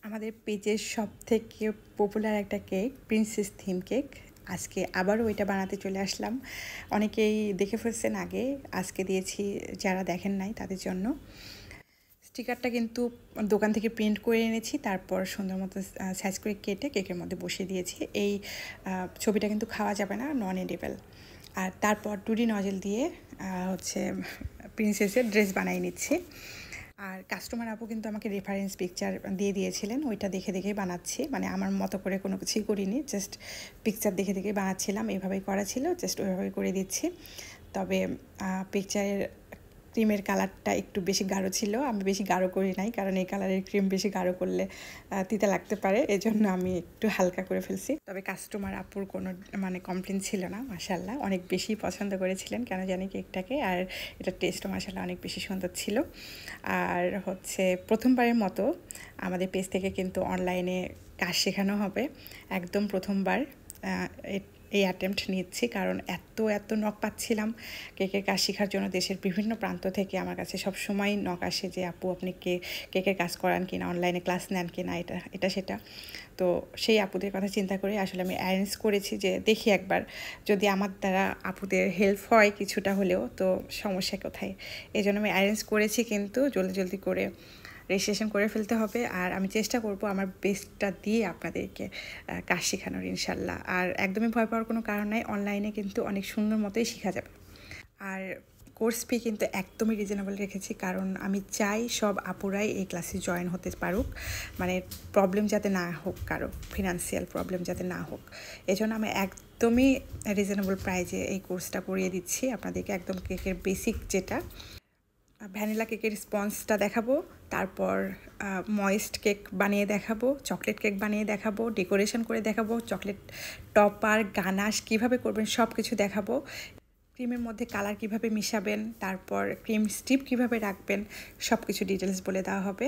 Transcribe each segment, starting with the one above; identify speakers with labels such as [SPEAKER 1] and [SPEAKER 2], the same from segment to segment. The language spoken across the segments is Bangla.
[SPEAKER 1] আমাদের পেজের সবথেকে পপুলার একটা কেক প্রিন্সেস থিম কেক। আজকে আবারও এটা বানাতে চলে আসলাম। অনেকেই দেখে ফেলছেন আগে, আজকে দিয়েছি যারা দেখেন নাই তাদের জন্য। স্টিকারটা কিন্তু দোকান থেকে প্রিন্ট করে এনেছি, তারপর সুন্দর মতো সাইজ করে কেটে কেকের মধ্যে বসিয়ে দিয়েছি। এই ছবিটা কিন্তু খাওয়া যাবে না, নন এডিবল। আর তারপর 2D নজেল দিয়ে প্রিন্সেসের ড্রেস বানিয়ে নিচ্ছি। আর কাস্টমার আপু কিন্তু আমাকে রেফারেন্স পিকচার দিয়ে দিয়েছিলেন, ওইটা দেখে দেখেই বানাচ্ছি। মানে আমার মতো করে কোনো কিছুই করিনি, জাস্ট পিকচার দেখে দেখে বানাচ্ছিলাম। এভাবেই করা ছিল, জাস্ট ওইভাবেই করে দিচ্ছি। তবে পিকচারের ক্রিমের কালারটা একটু বেশি গাঢ় ছিল, আমি বেশি গাঢ় করি নাই, কারণ এই কালারের ক্রিম বেশি গাঢ় করলে তিতা লাগতে পারে, এজন্য আমি একটু হালকা করে ফেলছি। তবে কাস্টমার আপুর কোনো কমপ্লেন ছিল না, মাশাআল্লাহ অনেক বেশি পছন্দ করেছিলেন কেন জানি কেকটাকে। আর এটার টেস্টও মাশাআল্লাহ অনেক বেশি সুন্দর ছিল। আর প্রথমবারের মতো আমাদের পেজ থেকে কিন্তু অনলাইনে কাজ শেখানো হবে, একদম প্রথমবার এই অ্যাটেম্পট নিচ্ছি। কারণ এত নক পাচ্ছিলাম কেকের কাজ শেখার জন্য। দেশের বিভিন্ন প্রান্ত থেকে আমার কাছে সবসময় নক আসে যে আপু আপনি কেকের কাজ করান কিনা, অনলাইনে ক্লাস নেন কিনা, এটা সেটা। তো সেই আপুদের কথা চিন্তা করে আসলে আমি অ্যারেঞ্জ করেছি যে দেখি একবার যদি আমার দ্বারা আপুদের হেল্প হয় কিছুটা হলেও, তো সমস্যা কোথায়। এই জন্য আমি অ্যারেঞ্জ করেছি, কিন্তু জলদি করে রেজিস্ট্রেশন করে ফেলতে হবে। আর আমি চেষ্টা করব আমার বেস্টটা দিয়ে আপনাদেরকে কাজ শেখানোর, ইনশাল্লাহ। আর একদমই ভয় পাওয়ার কোনো কারণ নাই, অনলাইনে কিন্তু অনেক সুন্দর মতোই শেখা যাবে। আর কোর্স ফি কিন্তু একদমই রিজনেবল রেখেছি, কারণ আমি চাই সব আপুরাই এই ক্লাসে জয়েন হতে পারুক। মানে প্রবলেম যাতে না হোক, কারো ফিনান্সিয়াল প্রবলেম যাতে না হোক, এজন্য আমি একদমই রিজনেবল প্রাইজে এই কোর্সটা করিয়ে দিচ্ছি আপনাদেরকে। একদম কেকের বেসিক যেটা ভ্যানিলা কেকের স্পঞ্জটা দেখাবো, তারপর ময়েস্ট কেক বানিয়ে দেখাবো, চকলেট কেক বানিয়ে দেখাবো, ডেকোরেশন করে দেখাবো, চকলেট টপার গানাশ কীভাবে করবেন সব কিছু দেখাবো। ক্রিমের মধ্যে কালার কিভাবে মিশাবেন, তারপর ক্রিম স্টিপ কিভাবে রাখবেন, সব কিছু ডিটেলস বলে দেওয়া হবে।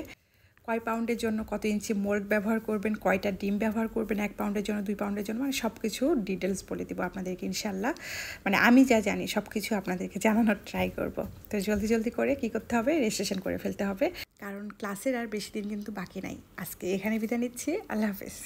[SPEAKER 1] কয় পাউন্ডের জন্য কত ইঞ্চি মোল্ড ব্যবহার করবেন, কয়টা ডিম ব্যবহার করবেন, 1 পাউন্ডের জন্য 2 পাউন্ডের জন্য, মানে সব কিছু ডিটেলস বলে দেবো আপনাদেরকে ইনশাল্লাহ। মানে আমি যা জানি সব কিছু আপনাদেরকে জানানোর ট্রাই করব। তো জলদি করে কী করতে হবে, রেজিস্ট্রেশন করে ফেলতে হবে, কারণ ক্লাসের আর বেশি দিন কিন্তু বাকি নাই। আজকে এখানে বিদায় নিচ্ছি, আল্লাহ হাফেজ।